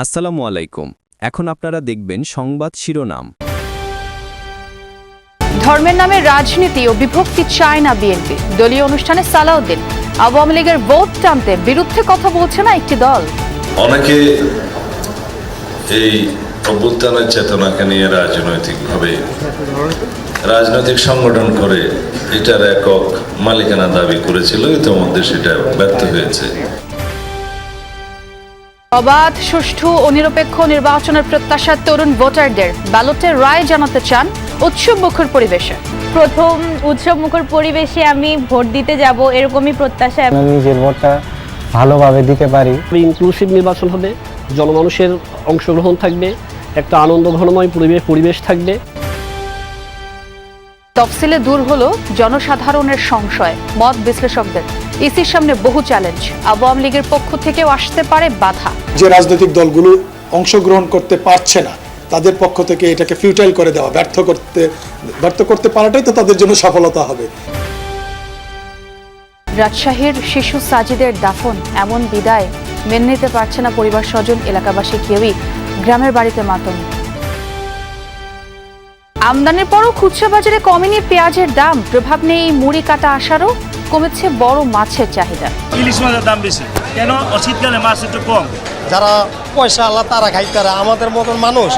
আসসালামু আলাইকুম। এখন আপনারা দেখবেন সংবাদ শিরোনাম। ধর্মের নামে রাজনীতি ও বিভক্তি চায় না বিএনপি। দলীয় অনুষ্ঠানে সালাউদ্দিন। আওয়ামী লীগের ভোট টানতে বিরুদ্ধে কথা বলছে না একটি দল। অনেকে এই অভ্যুত্থানের চেতনাকে নিয়ে রাজনৈতিক সংগঠন করে এটার একক মালিকানা দাবি করেছিল, ইতিমধ্যে সেটা ব্যর্থ হয়েছে। অবাধ, সুষ্ঠু ও নিরপেক্ষ নির্বাচনের প্রত্যাশা তরুণ ভোটারদের। ব্যালটের রায় জানাতে চান উৎসবমুখর পরিবেশে। প্রথম উৎসবমুখর পরিবেশে আমি ভোট দিতে যাব, এরকমই প্রত্যাশা। আমি নিজের ভোটটা ভালোভাবে দিতে পারি। ইনক্লুসিভ নির্বাচন হবে, জনমানুষের অংশগ্রহণ থাকবে, একটা আনন্দ ঘনময় পরিবেশ থাকবে। তফসিলে দূর হলো জনসাধারণের সংশয়, মত বিশ্লেষকদের। ইসির সামনে বহু চ্যালেঞ্জ। আওয়ামী লীগের পক্ষ থেকেও আসতে পারে বাধা। যে রাজনৈতিক দলগুলো অংশগ্রহণ করতে পারছে না, তাদের পক্ষ থেকে এটাকে ফিউটাইল করে দেওয়া, ব্যর্থ করতে পারাটাই তো তাদের জন্য সফলতা হবে। রাজশাহীর শিশু সাজিদের দাফন, এমন বিদায় মেনে নিতে পারছে না পরিবার স্বজন, এলাকাবাসী কেউই। গ্রামের বাড়িতে মাতম। আমদানির পরও খুচরা বাজারে কমেনি পেঁয়াজের দাম। প্রভাব নেই মুড়ি কাটা আসারও। কমেছে বড় মাছের চাহিদা। ইলিশ মাছের দাম বেশি কেন? শীতকালে মাছ একটু কম। যারা পয়সা আল্লাহ তারা খাইতারা, আমাদের মতন মানুষ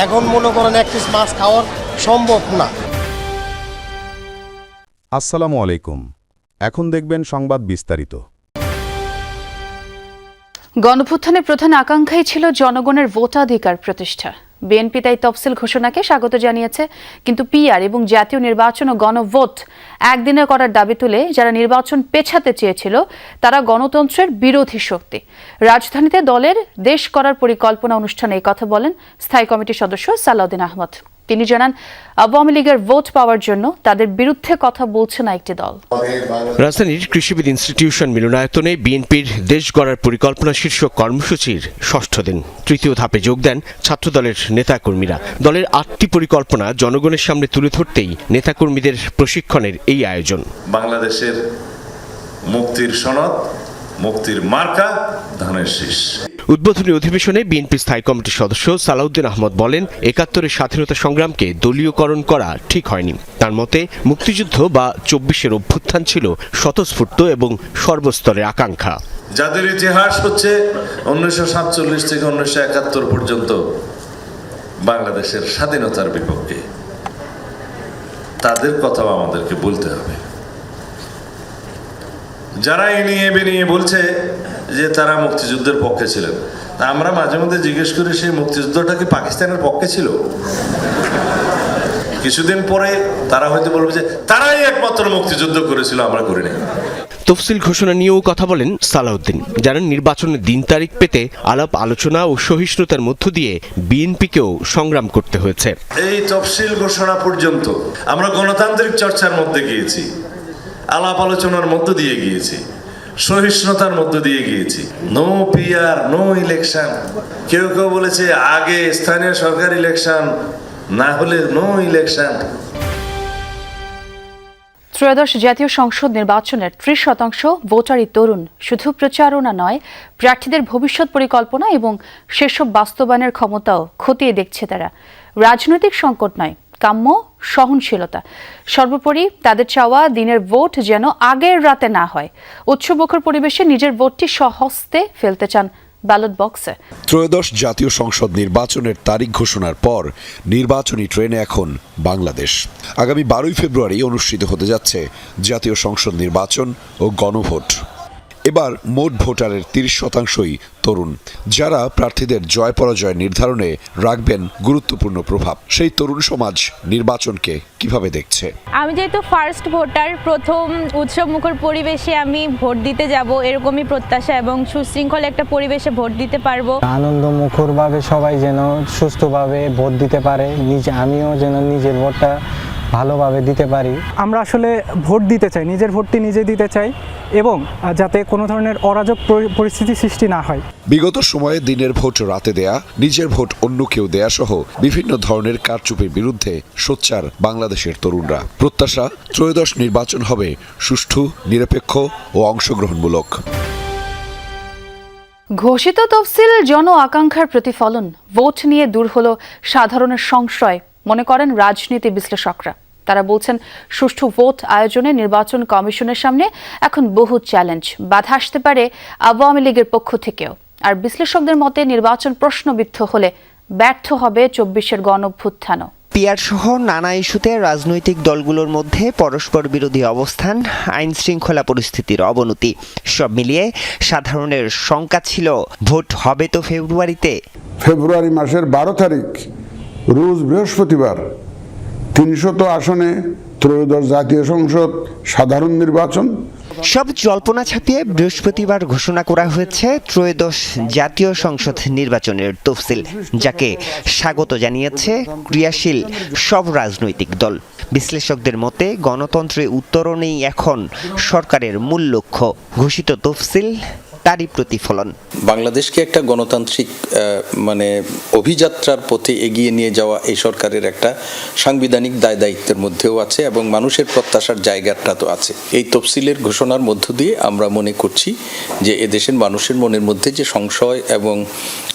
এখন মনে করেন এক পিস মাছ খাওয়ার সম্ভব না। আসসালামু আলাইকুম। এখন দেখবেন সংবাদ বিস্তারিত। গণঅভ্যুত্থানের প্রধান আকাঙ্ক্ষাই ছিল জনগণের ভোটাধিকার প্রতিষ্ঠা। বিএনপি তাই তফসিল ঘোষণাকে স্বাগত জানিয়েছে, কিন্তু পিআর এবং জাতীয় নির্বাচন ও গণভোট একদিনে করার দাবি তুলে যারা নির্বাচন পেছাতে চেয়েছিল তারা গণতন্ত্রের বিরোধী শক্তি। রাজধানীতে দলের দেশ করার পরিকল্পনা অনুষ্ঠানে এই কথা বলেন স্থায়ী কমিটির সদস্য সালাউদ্দিন আহমদ। তিনি জানান, আওয়ামী লীগের ভোট পাওয়ার জন্য তাদের বিরুদ্ধে কথা বলছে না একটি দল। রাজধানীর কৃষিবিদ ইনস্টিটিউশন মিলনায়তনে বিএনপির দেশ গড়ার পরিকল্পনা শীর্ষক কর্মসূচির ষষ্ঠ দিন। তৃতীয় ধাপে যোগ দেন ছাত্রদলের নেতাকর্মীরা। দলের 8টি পরিকল্পনা জনগণের সামনে তুলে ধরতেই নেতাকর্মীদের প্রশিক্ষণের এই আয়োজন। বাংলাদেশের মুক্তির সনদ, মুক্তির মার্কা ধানের শীষ। উদ্বোধনী অধিবেশনে বিএনপি স্থায়ী কমিটির সদস্য সালাউদ্দিন আহমদ বলেন, ৭১-এর স্বাধীনতা সংগ্রামকে দলীয়করণ করা ঠিক হয়নি। তার মতে মুক্তিযুদ্ধ বা ২৪-এর অভ্যুত্থান ছিল স্বতঃস্ফূর্ত এবং সর্বস্তরের আকাঙ্ক্ষা। যাদের ইতিহাস হচ্ছে ১৯৪৭ থেকে ১৯৭১ পর্যন্ত বাংলাদেশের স্বাধীনতার বিপক্ষে, তাদের কথাও আমাদেরকে বলতে হবে। যারা এ নিয়ে বলছে যে তারা মুক্তিযুদ্ধের পক্ষে ছিলেন, আমরা মাঝে মধ্যে জিজ্ঞেস করি সেই মুক্তিযুদ্ধটা কি পাকিস্তানের পক্ষে ছিল? কিছুদিন পরে তারা হয়তো বলবে যে তারাই একমাত্র মুক্তিযুদ্ধ করেছিল, আমরা করিনি। তফসিল ঘোষণা নিয়েও কথা বলেন সালাউদ্দিন। যারা নির্বাচনের দিন তারিখ পেতে আলাপ আলোচনা ও সহিষ্ণুতার মধ্য দিয়ে বিএনপিকেও সংগ্রাম করতে হয়েছে। এই তফসিল ঘোষণা পর্যন্ত আমরা গণতান্ত্রিক চর্চার মধ্যে গিয়েছি, আলাপ আলোচনার মধ্য দিয়ে গিয়েছি, সহিষ্ণুতার মধ্য দিয়ে গিয়েছি। No PR, no election. কেউ বলেছে আগে স্থানীয় সরকার ইলেকশন, না হলে নো ইলেকশন। ত্রয়োদশ জাতীয় সংসদ নির্বাচনের ৩০% ভোটারই তরুণ। শুধু প্রচারণা নয়, প্রার্থীদের ভবিষ্যৎ পরিকল্পনা এবং সেসব বাস্তবায়নের ক্ষমতাও খতিয়ে দেখছে তারা। রাজনৈতিক সংকট নয়, কাম্য সহনশীলতা। সর্বোপরি তাদের চাওয়া দিনের ভোট যেন আগের রাতে না হয়। উৎসবমুখর পরিবেশে নিজের ভোটটি স্বহস্তে ফেলতে চান ব্যালট বক্সে। ত্রয়োদশ জাতীয় সংসদ নির্বাচনের তারিখ ঘোষণার পর নির্বাচনী ট্রেনে এখন বাংলাদেশ। আগামী 12 ফেব্রুয়ারি অনুষ্ঠিত হতে যাচ্ছে জাতীয় সংসদ নির্বাচন ও গণভোট। এবার মোট ভোটারের ৩০%ই তরুণ, যারা প্রার্থীদের জয় পরাজয় নির্ধারণে রাখবেন গুরুত্বপূর্ণ প্রভাব। সেই তরুণ সমাজ নির্বাচনকে কিভাবে দেখছে? আমি যেহেতু ফার্স্ট ভোটার, প্রথম উৎসবমুখর পরিবেশে আমি ভোট দিতে যাব, এরকমই প্রত্যাশা, এবং সুশৃঙ্খল একটা পরিবেশে ভোট দিতে পারবো। আনন্দমুখরভাবে সবাই যেন সুস্থভাবে ভোট দিতে পারে, আমিও যেন নিজের ভোটটা ভালোভাবে দিতে পারি। আমরা আসলে ভোট দিতে চাই, নিজের ভোটটি নিজে দিতে চাই, এবং যাতে কোনো ধরনের অরাজক পরিস্থিতি সৃষ্টি না হয়। বিগত সময়ে দিনের ভোট রাতে দেয়া, নিজের ভোট অন্য কেউ দেয়া সহ বিভিন্ন ধরনের কারচুপির বিরুদ্ধে সোচ্চার বাংলাদেশের তরুণরা। প্রত্যাশা, ত্রয়োদশ নির্বাচন হবে সুষ্ঠু, নিরপেক্ষ ও অংশগ্রহণমূলক। ঘোষিত তফসিল জন আকাঙ্ক্ষার প্রতিফলন। ভোট নিয়ে দূর হলো সাধারণের সংশয়, মনে করেন রাজনীতি বিশ্লেষকরা। তারা বলছেন, সুষ্ঠু ভোট আয়োজনে নির্বাচন কমিশনের সামনে এখন বহু চ্যালেঞ্জ, বাধা আসতে পারে আওয়ামী লীগের পক্ষ থেকেও। আর বিশ্লেষকদের মতে নির্বাচন প্রশ্নবিদ্ধ হলে ব্যর্থ হবে ২৪-এর গণঅভ্যুত্থানও। পিয়ার সহ নানা ইস্যুতে রাজনৈতিক দলগুলোর মধ্যে পরস্পর বিরোধী অবস্থান, আইন শৃঙ্খলা পরিস্থিতির অবনতি, সব মিলিয়ে সাধারণের শঙ্কা ছিল ভোট হবে তো ফেব্রুয়ারিতে। ফেব্রুয়ারি মাসের ১২ তারিখ রোজ বৃহস্পতিবার ৩০০ আসনে ত্রয়োদশ জাতীয় সংসদ সাধারণ নির্বাচন। সব জল্পনা ছাপিয়ে বৃহস্পতিবার ঘোষণা করা হয়েছে ত্রয়োদশ জাতীয় সংসদ নির্বাচনের তফসিল, যাকে স্বাগত জানিয়েছে ক্রিয়াশীল সব রাজনৈতিক দল। বিশ্লেষকদের মতে গণতন্ত্রে উত্তরণেই এখন সরকারের মূল লক্ষ্য। ঘোষিত তফসিল তারই প্রতিফলন। বাংলাদেশকে একটা গণতান্ত্রিক অভিযাত্রার পথে এগিয়ে নিয়ে যাওয়া এই সরকারের একটা সাংবিধানিক দায় দায়িত্বের মধ্যেও আছে এবং মানুষের প্রত্যাশার জায়গাটা তো আছে। এই তফসিলের ঘোষণার মধ্য দিয়ে আমরা মনে করছি যে এদেশের মানুষের মনের মধ্যে যে সংশয় এবং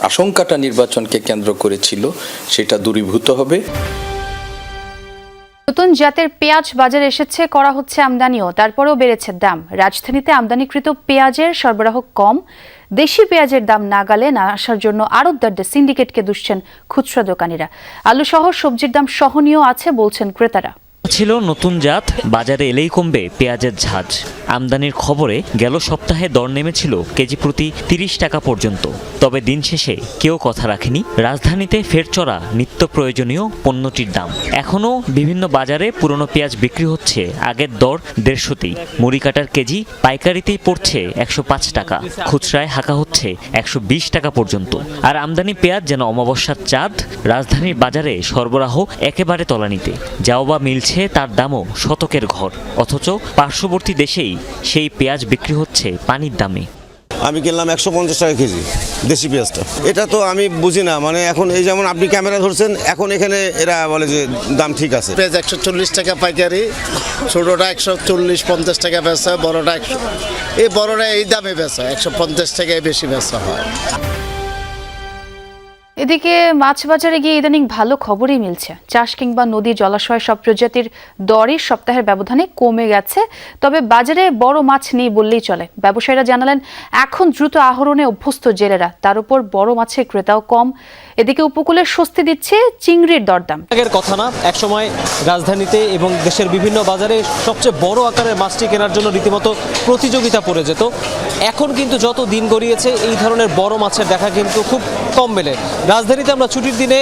আশঙ্কাটা নির্বাচনকে কেন্দ্র করেছিল সেটা দূরীভূত হবে। নতুন জাতের পেঁয়াজ বাজারে এসেছে, করা হচ্ছে আমদানিও, তারপরেও বেড়েছে দাম। রাজধানীতে আমদানিকৃত পেঁয়াজের সরবরাহ কম, দেশি পেঁয়াজের দাম নাগালে না আসার জন্য আড়তদারদের সিন্ডিকেটকে দুষছেন খুচরা দোকানিরা। আলু সহ সবজির দাম সহনীয় আছে বলছেন ক্রেতারা। ছিল নতুন জাত, বাজারে এলেই কমবে পেঁয়াজের ঝাঁজ। আমদানির খবরে গেল সপ্তাহে দর নেমেছিল কেজি প্রতি ৩০ টাকা পর্যন্ত। তবে দিন শেষে কেউ কথা রাখেনি রাজধানীতে ফের চড়া নিত্য প্রয়োজনীয় পণ্যটির দাম। এখনও বিভিন্ন বাজারে পুরনো পেঁয়াজ বিক্রি হচ্ছে আগের দর ১৫০তেই। মুড়ি কাটার কেজি পাইকারিতেই পড়ছে ১০৫ টাকা, খুচরায় হাঁকা হচ্ছে ১২০ টাকা পর্যন্ত। আর আমদানি পেঁয়াজ যেন অমাবস্যার চাঁদ, রাজধানীর বাজারে সরবরাহ একেবারে তলানিতে। যাও বা মিলছে তার দামও শতকের ঘর, অথচ পার্শ্ববর্তী দেশেই সেই পেঁয়াজ বিক্রি হচ্ছে পানির দামে। আমি কিনলাম ১৫০ টাকা কেজি দেশি পেঁয়াজটা। এটা তো আমি বুঝি না, এখন এই যেমন আপনি ক্যামেরা ধরছেন, এখন এখানে এরা বলে যে দাম ঠিক আছে। পেঁয়াজ ১৪০ টাকা পাইকারি, ছোটোটা ১৪০-৫০ টাকা বেচা, বড়টা বড়টা এই দামে বেচা, ১৫০ টাকায় বেশি বেচা হয়। এদিকে মাছ বাজারে গিয়ে ইদানিং ভালো খবরই মিলছে। চাষ কিংবা নদী জলাশয় সব প্রজাতির দরই সপ্তাহের ব্যবধানে কমে গেছে। তবে বাজারে বড় মাছ নেই বললেই চলে। ব্যবসায়ীরা জানালেন, এখন দ্রুত আহরণে অভ্যস্ত জেলেরা, তার উপর বড় মাছের ক্রেতাও কম। এদিকে উপকূলের স্বস্তি দিচ্ছে চিংড়ির দরদাম। আগের কথা না, একসময় রাজধানীতে এবং দেশের বিভিন্ন বাজারে সবচেয়ে বড় আকারের মাছটি কেনার জন্য রীতিমতো প্রতিযোগিতা পড়ে যেত। এখন কিন্তু যত দিন গড়িয়েছে এই ধরনের বড় মাছের দেখা কিন্তু খুব কম মেলে। রাজধানীতে আমরা ছুটির দিনে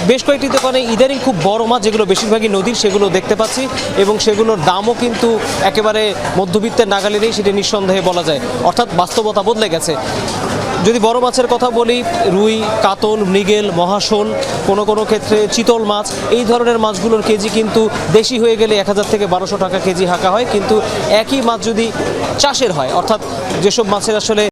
বেশ কয়েকটি দোকানে ইদানিং খুব বড় মাছ, যেগুলো বেশিরভাগই নদীর, সেগুলো দেখতে পাচ্ছি এবং সেগুলোর দামও কিন্তু একেবারে মধ্যবিত্তের নাগালে নেই, সেটা নিঃসন্দেহে বলা যায়। অর্থাৎ বাস্তবতা বদলে গেছে। যদি বড় মাছের কথা বলি, রুই, কাতল, মৃগেল, মহাশোল, কোনো ক্ষেত্রে চিতল মাছ, এই ধরনের মাছগুলোর কেজি কিন্তু দেশি হয়ে গেলে ১০০০ থেকে ১২০০ টাকা কেজি হাঁকা হয়। কিন্তু একই মাছ যদি চাষের হয়, অর্থাৎ যেসব মাছের আসলে